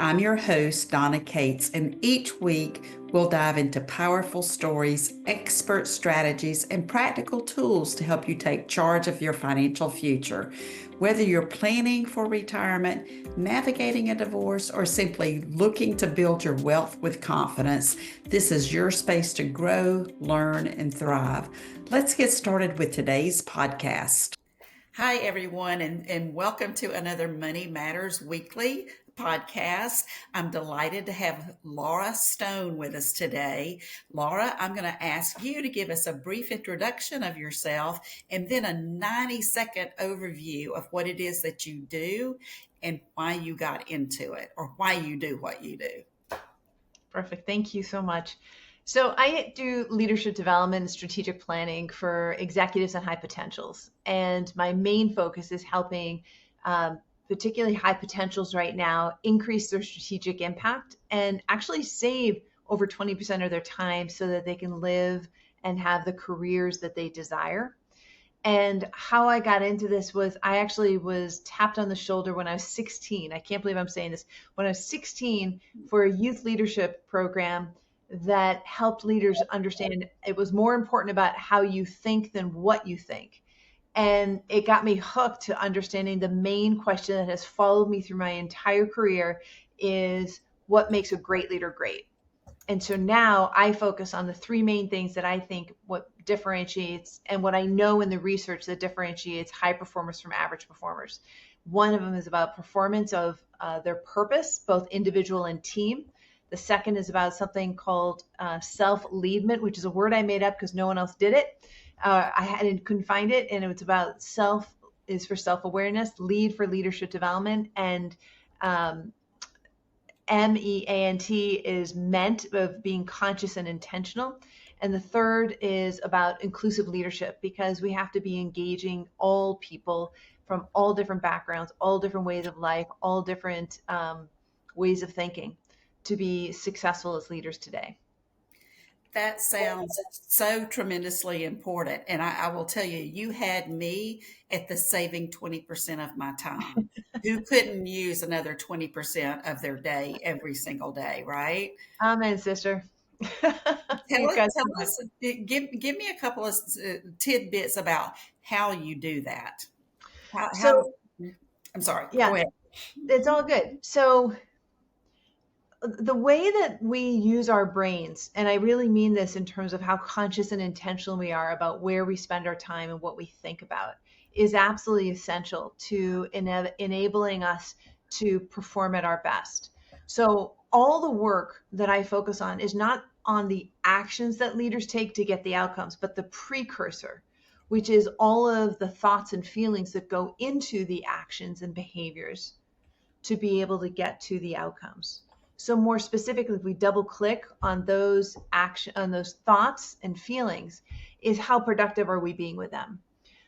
I'm your host, Donna Cates, and each week we'll dive into powerful stories, expert strategies, and practical tools to help you take charge of your financial future. Whether you're planning for retirement, navigating a divorce, or simply looking to build your wealth with confidence, this is your space to grow, learn, and thrive. Let's get started with today's podcast. Hi, everyone, and welcome to another Money Matters Weekly podcast. I'm delighted to have Laura Stone with us today. Laura, I'm going to ask you to give us a brief introduction of yourself and then a 90-second overview of what it is that you do and why you got into it or why you do what you do. Perfect. Thank you so much. So I do leadership development and strategic planning for executives and high potentials. And my main focus is helping particularly high potentials right now increase their strategic impact and actually save over 20% of their time so that they can live and have the careers that they desire. And how I got into this was I actually was tapped on the shoulder when I was 16. I can't believe I'm saying this. When I was 16 for a youth leadership program that helped leaders understand it was more important about how you think than what you think. And it got me hooked to understanding the main question that has followed me through my entire career is what makes a great leader great. And so now I focus on the three main things that I think what differentiates and what I know in the research that differentiates high performers from average performers. One of them is about performance of their purpose, both individual and team. The second is about something called self-leadment, which is a word I made up because no one else did it. Couldn't find it, and it's about self is for self-awareness, lead for leadership development, and MEANT is meant of being conscious and intentional. And the third is about inclusive leadership because we have to be engaging all people from all different backgrounds, all different ways of life, all different ways of thinking to be successful as leaders today. That sounds so tremendously important. And I will tell you, you had me at the saving 20% of my time. Who couldn't use another 20% of their day every single day, right? Amen, sister. Tell us, give me a couple of tidbits about how you do that. So, I'm sorry, yeah, go ahead. it's all good. So the way that we use our brains, and I really mean this in terms of how conscious and intentional we are about where we spend our time and what we think about, is absolutely essential to enabling us to perform at our best. So all the work that I focus on is not on the actions that leaders take to get the outcomes, but the precursor, which is all of the thoughts and feelings that go into the actions and behaviors to be able to get to the outcomes. So more specifically, if we double click on those thoughts and feelings, is how productive are we being with them?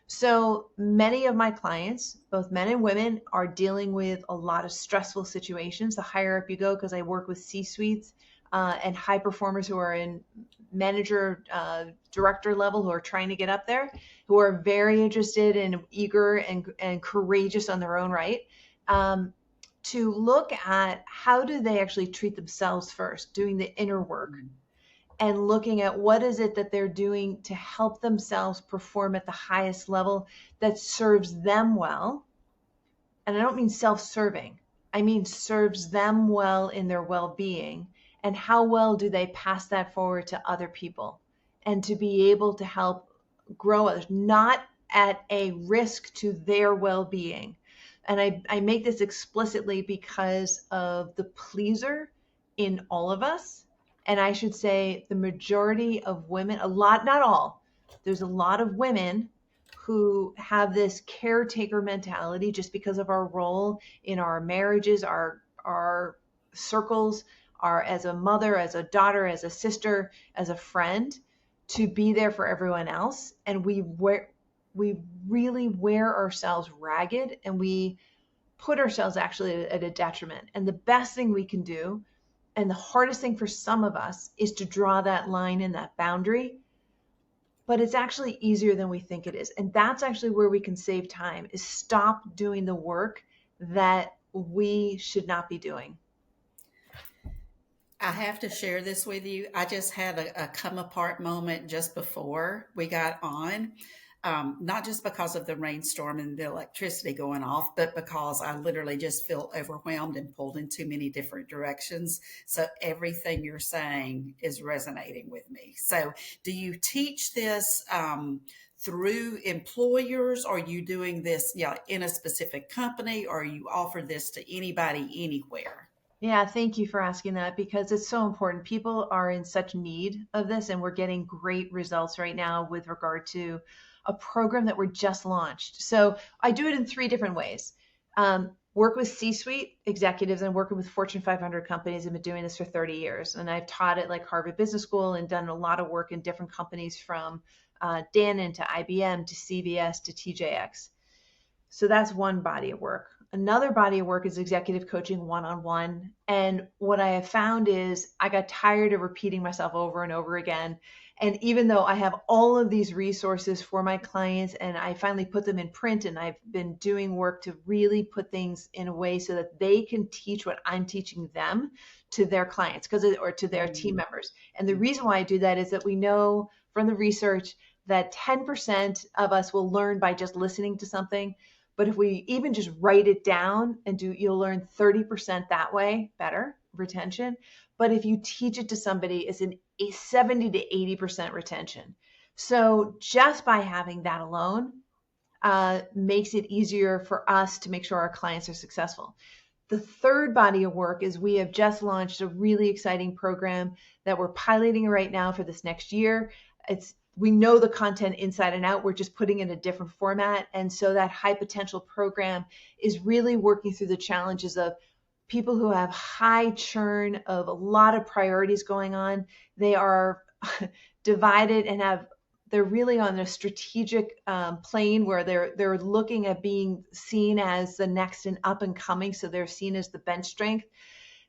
So many of my clients, both men and women, are dealing with a lot of stressful situations. The higher up you go, because I work with C-suites and high performers who are in manager, director level, who are trying to get up there, who are very interested and eager and courageous on their own right. To look at how do they actually treat themselves first, doing the inner work and looking at what is it that they're doing to help themselves perform at the highest level that serves them well. And I don't mean self-serving. I mean serves them well in their well-being, and how well do they pass that forward to other people and to be able to help grow others, not at a risk to their well-being. And I make this explicitly because of the pleaser in all of us. And I should say the majority of women, a lot, not all, there's a lot of women who have this caretaker mentality just because of our role in our marriages, our circles, as a mother, as a daughter, as a sister, as a friend, to be there for everyone else. And we really wear ourselves ragged and we put ourselves actually at a detriment. And the best thing we can do, and the hardest thing for some of us, is to draw that line and that boundary. But it's actually easier than we think it is. And that's actually where we can save time, is stop doing the work that we should not be doing. I have to share this with you. I just had a come apart moment just before we got on. Not just because of the rainstorm and the electricity going off, but because I literally just feel overwhelmed and pulled in too many different directions. So everything you're saying is resonating with me. So, do you teach this through employers? Or are you doing this, yeah, in a specific company, or you offer this to anybody anywhere? Yeah, thank you for asking that because it's so important. People are in such need of this, and we're getting great results right now with regard to a program that we're just launched. So I do it in three different ways. Work with C-suite executives and working with Fortune 500 companies. I've been doing this for 30 years, and I've taught at like Harvard Business School and done a lot of work in different companies from Dannon to IBM to CVS to TJX. So that's one body of work. Another body of work is executive coaching one on one. And what I have found is I got tired of repeating myself over and over again. And even though I have all of these resources for my clients and I finally put them in print and I've been doing work to really put things in a way so that they can teach what I'm teaching them to their clients or to their team members. And the reason why I do that is that we know from the research that 10% of us will learn by just listening to something. But if we even just write it down and you'll learn 30% that way, better retention. But if you teach it to somebody, it's a 70 to 80% retention. So just by having that alone makes it easier for us to make sure our clients are successful. The third body of work is we have just launched a really exciting program that we're piloting right now for this next year. We know the content inside and out. We're just putting it in a different format. And so that high potential program is really working through the challenges of people who have high churn of a lot of priorities going on. They are divided and they're really on a strategic plane where they're looking at being seen as the next and up and coming. So they're seen as the bench strength.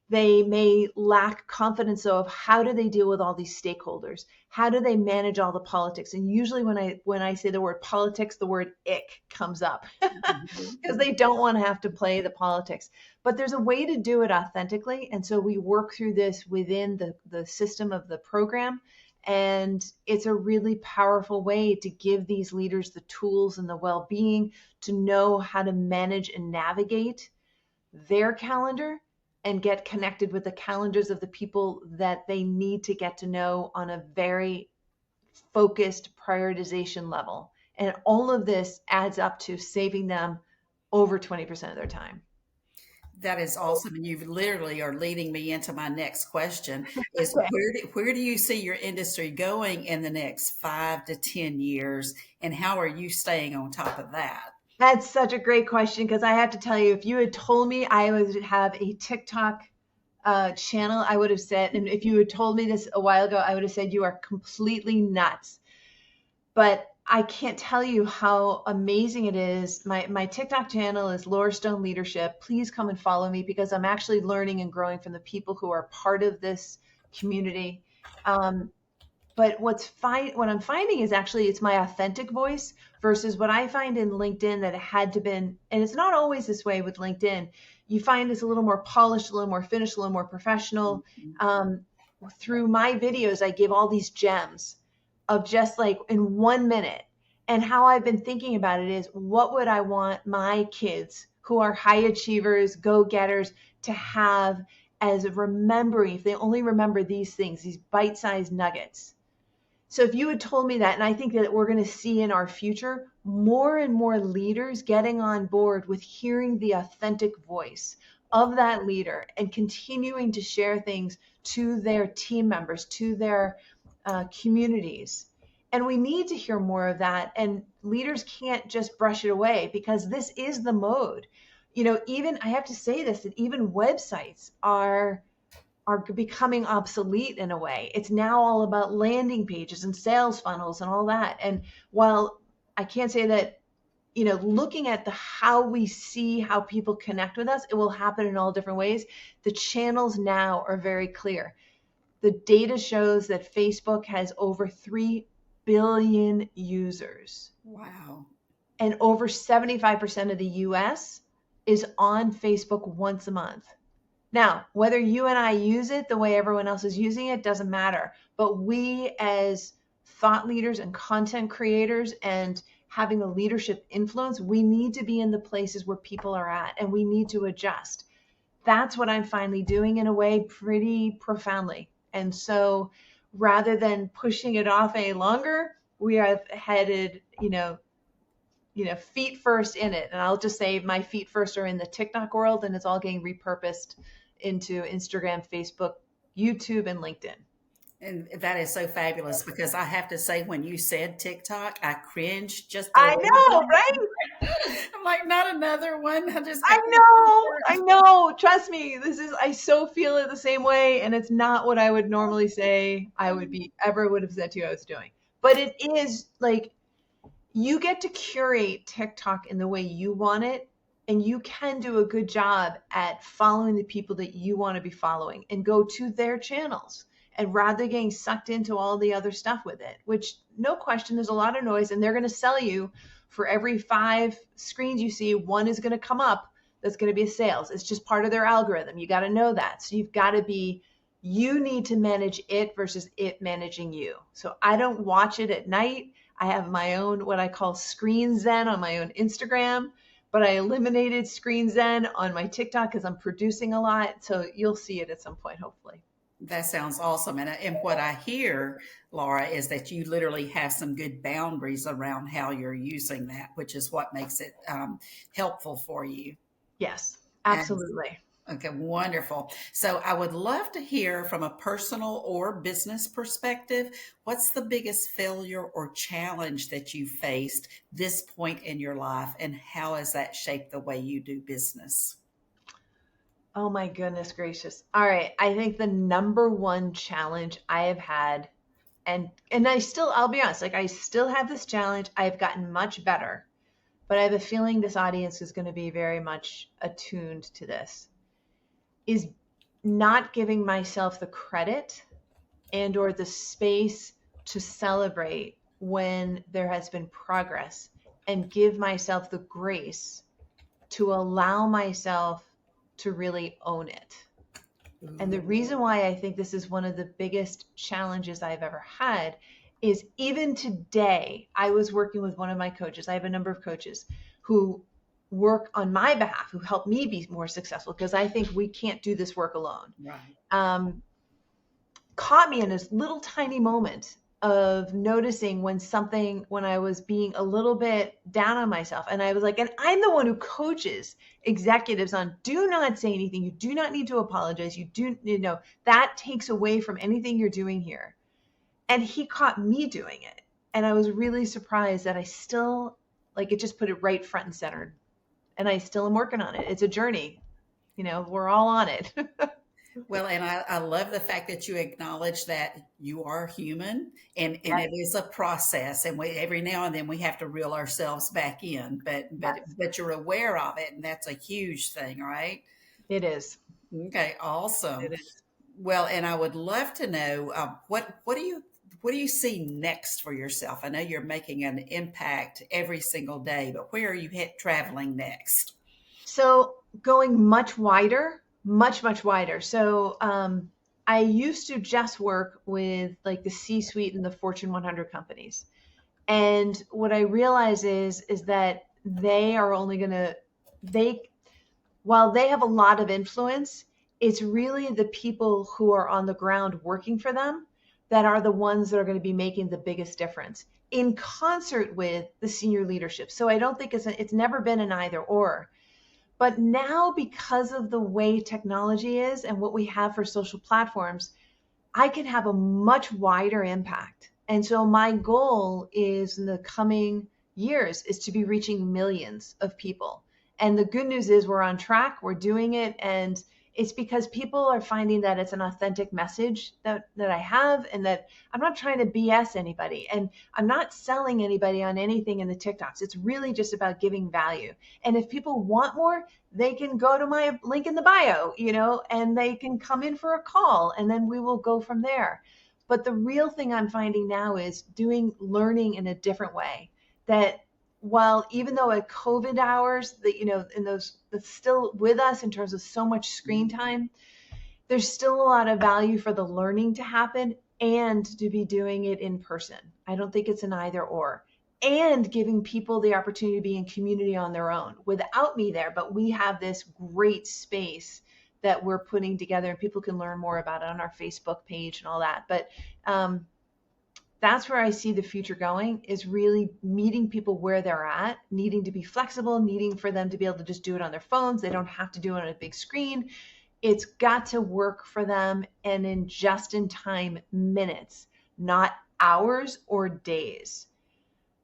They may lack confidence of how do they deal with all these stakeholders? How do they manage all the politics? And usually when I say the word politics, the word ick comes up because they don't want to have to play the politics. But there's a way to do it authentically. And so we work through this within the system of the program. And it's a really powerful way to give these leaders the tools and the well-being to know how to manage and navigate their calendar and get connected with the calendars of the people that they need to get to know on a very focused prioritization level. And all of this adds up to saving them over 20% of their time. That is awesome. And you literally are leading me into my next question is Okay. where do you see your industry going in the next 5 to 10 years? And how are you staying on top of that? That's such a great question because I have to tell you, if you had told me I would have a TikTok channel, I would have said, and if you had told me this a while ago, I would have said you are completely nuts. But I can't tell you how amazing it is. My TikTok channel is Laura Stone Leadership. Please come and follow me because I'm actually learning and growing from the people who are part of this community. But what I'm finding is actually it's my authentic voice versus what I find in LinkedIn that it had to been, and it's not always this way with LinkedIn. You find it's a little more polished, a little more finished, a little more professional. Through my videos, I give all these gems of just like in 1 minute. And how I've been thinking about it is what would I want my kids who are high achievers, go-getters to have as remembering, if they only remember these things, these bite-sized nuggets. So if you had told me that, and I think that we're going to see in our future more and more leaders getting on board with hearing the authentic voice of that leader and continuing to share things to their team members, to their communities. And we need to hear more of that. And leaders can't just brush it away because this is the mode. Even I have to say this, that even websites are becoming obsolete in a way. It's now all about landing pages and sales funnels and all that. And while I can't say that, looking at how we see how people connect with us, it will happen in all different ways. The channels now are very clear. The data shows that Facebook has over 3 billion users. Wow. And over 75% of the US is on Facebook once a month. Now, whether you and I use it the way everyone else is using it doesn't matter. But we as thought leaders and content creators and having a leadership influence, we need to be in the places where people are at and we need to adjust. That's what I'm finally doing in a way pretty profoundly. And so rather than pushing it off any longer, we are headed, feet first in it. And I'll just say my feet first are in the TikTok world, and it's all getting repurposed into Instagram, Facebook, YouTube, and LinkedIn. And that is so fabulous because I have to say, when you said TikTok, I cringed just a I little know, right? bit. I'm like, not another one. I I know. Trust me, I so feel it the same way, and it's not what I would normally say would have said to you I was doing. But it is like you get to curate TikTok in the way you want it, and you can do a good job at following the people that you want to be following and go to their channels. And rather than getting sucked into all the other stuff with it, which no question, there's a lot of noise, and they're going to sell you for every 5 screens you see, one is going to come up that's going to be a sales. It's just part of their algorithm. You got to know that. So you need to manage it versus it managing you. So I don't watch it at night. I have my own, what I call Screen Zen on my own Instagram, but I eliminated Screen Zen on my TikTok because I'm producing a lot. So you'll see it at some point, hopefully. That sounds awesome. And what I hear, Laura, is that you literally have some good boundaries around how you're using that, which is what makes it helpful for you. Yes, And absolutely. okay, wonderful. So I would love to hear from a personal or business perspective, what's the biggest failure or challenge that you faced this point in your life, and how has that shaped the way you do business? Oh my goodness gracious. All right. I think the number one challenge I have had, and I'll be honest, like I still have this challenge. I've gotten much better, but I have a feeling this audience is going to be very much attuned to this, is not giving myself the credit and or the space to celebrate when there has been progress and give myself the grace to allow myself to really own it. And the reason why I think this is one of the biggest challenges I've ever had is even today, I was working with one of my coaches. I have a number of coaches who work on my behalf, who help me be more successful because I think we can't do this work alone. Right. Caught me in this little tiny moment of noticing when I was being a little bit down on myself. And I was like, and I'm the one who coaches executives on do not say anything. You do not need to apologize. That takes away from anything you're doing here. And he caught me doing it. And I was really surprised that I still, like, it just put it right front and center. And I still am working on it. It's a journey. We're all on it. Well, and I love the fact that you acknowledge that you are human, and Yes. it is a process, and every now and then we have to reel ourselves back in, but you're aware of it, and that's a huge thing, right? It is. Okay, awesome. It is. Well, and I would love to know what do you see next for yourself? I know you're making an impact every single day, but where are you traveling next? So going much wider, much, much wider. So I used to just work with like the C-suite and the Fortune 100 companies. And what I realize is that they are only going to, while they have a lot of influence, it's really the people who are on the ground working for them that are the ones that are going to be making the biggest difference in concert with the senior leadership. So I don't think it's never been an either or. But now, because of the way technology is and what we have for social platforms, I can have a much wider impact. And so my goal is in the coming years is to be reaching millions of people. And the good news is we're on track, we're doing it. And it's because people are finding that it's an authentic message that I have, and that I'm not trying to BS anybody, and I'm not selling anybody on anything in the TikToks. It's really just about giving value. And if people want more, they can go to my link in the bio, and they can come in for a call, and then we will go from there. But the real thing I'm finding now is learning in a different way, that while even though at COVID hours that, in those, that's still with us in terms of so much screen time, there's still a lot of value for the learning to happen and to be doing it in person. I don't think it's an either or. And giving people the opportunity to be in community on their own without me there. But we have this great space that we're putting together, and people can learn more about it on our Facebook page and all that. But that's where I see the future going, is really meeting people where they're at, needing to be flexible, needing for them to be able to just do it on their phones. They don't have to do it on a big screen. It's got to work for them, and in just in time minutes, not hours or days.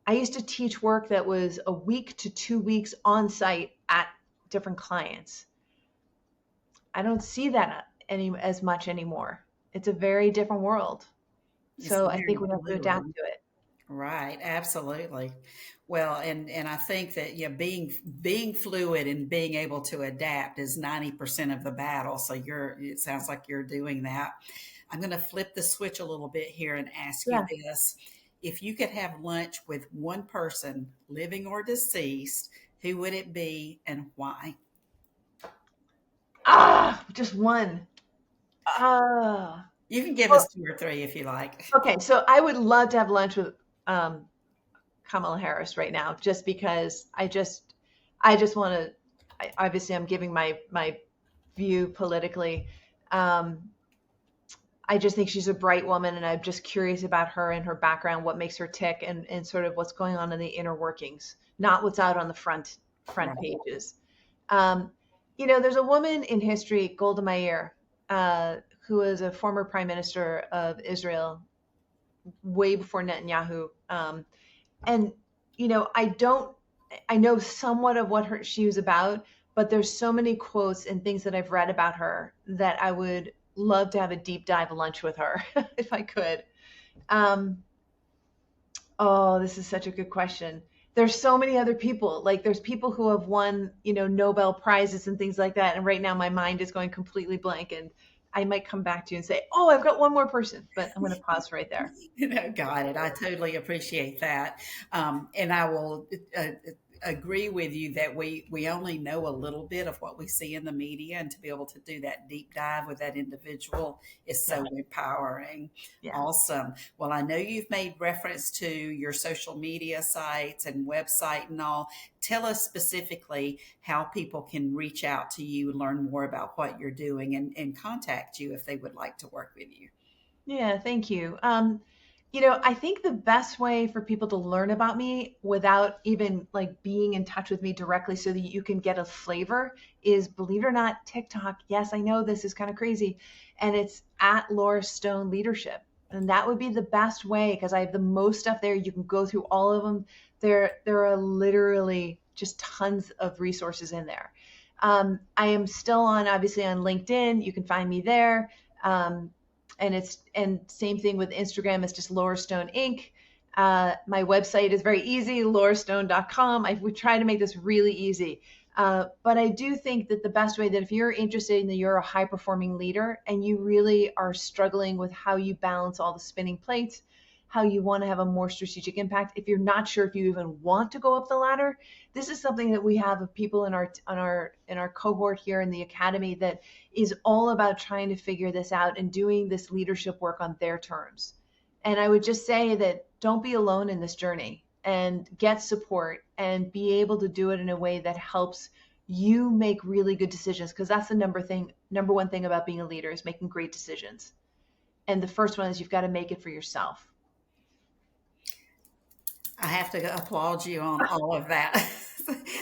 I used to teach work that was a week to 2 weeks on site at different clients. I don't see that as much anymore. It's a very different world. It's So I think very we have to adapt fluid. to it. Right, absolutely. Well, and I think that being fluid and being able to adapt is 90% of the battle. So it sounds like you're doing that. I'm going to flip the switch a little bit here and ask you Yeah. this. If you could have lunch with one person, living or deceased, who would it be and why? Just one. Ah. You can give Well, us two or three if you like. okay. So I would love to have lunch with um, Kamala Harris right now, just because I just want to. Obviously, I'm giving my view politically. Um, I just think she's a bright woman, and I'm just curious about her and her background, what makes her tick, and sort of what's going on in the inner workings, not what's out on the front Right. pages. Um, there's a woman in history, Golda Meir, who was a former prime minister of Israel way before Netanyahu. And I don't, I know somewhat of what she was about, but there's so many quotes and things that I've read about her that I would love to have a deep dive lunch with her if I could. Um, oh, this is such a good question. There's so many other people. Like there's people who have won, Nobel prizes and things like that. And right now my mind is going completely blank, and I might come back to you and say, "Oh, I've got one more person," but I'm going to pause right there. Got it. I totally appreciate that. And I will agree with you that we only know a little bit of what we see in the media, and to be able to do that deep dive with that individual is Yeah. so empowering. Yeah. Awesome. Well, I know you've made reference to your social media sites and website and all. Tell us specifically how people can reach out to you, learn more about what you're doing, and contact you if they would like to work with you. Yeah, thank you. I think the best way for people to learn about me without even like being in touch with me directly so that you can get a flavor is, believe it or not, TikTok. Yes, I know this is kind of crazy. And it's at Laura Stone Leadership. And that would be the best way, because I have the most stuff there. You can go through all of them. There are literally just tons of resources in there. I am still obviously on LinkedIn. You can find me there. Um, and same thing with Instagram. It's just Laura Stone Inc. My website is very easy, laurastone.com. We try to make this really easy. But I do think that the best way, that if you're interested in that you're a high performing leader and you really are struggling with how you balance all the spinning plates, how you want to have a more strategic impact, if you're not sure if you even want to go up the ladder, this is something that we have of people in our cohort here in the academy that is all about trying to figure this out and doing this leadership work on their terms. And I would just say that don't be alone in this journey, and get support and be able to do it in a way that helps you make really good decisions, because that's the number one thing about being a leader, is making great decisions. And the first one is you've got to make it for yourself. I have to applaud you on all of that.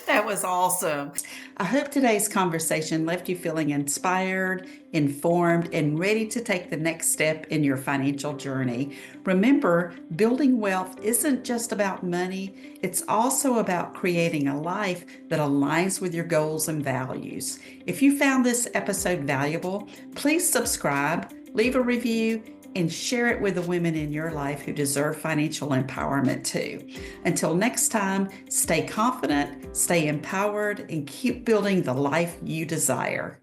That was awesome. I hope today's conversation left you feeling inspired, informed, and ready to take the next step in your financial journey. Remember, building wealth isn't just about money, it's also about creating a life that aligns with your goals and values. If you found this episode valuable, please subscribe, leave a review, and share it with the women in your life who deserve financial empowerment too. Until next time, stay confident, stay empowered, and keep building the life you desire.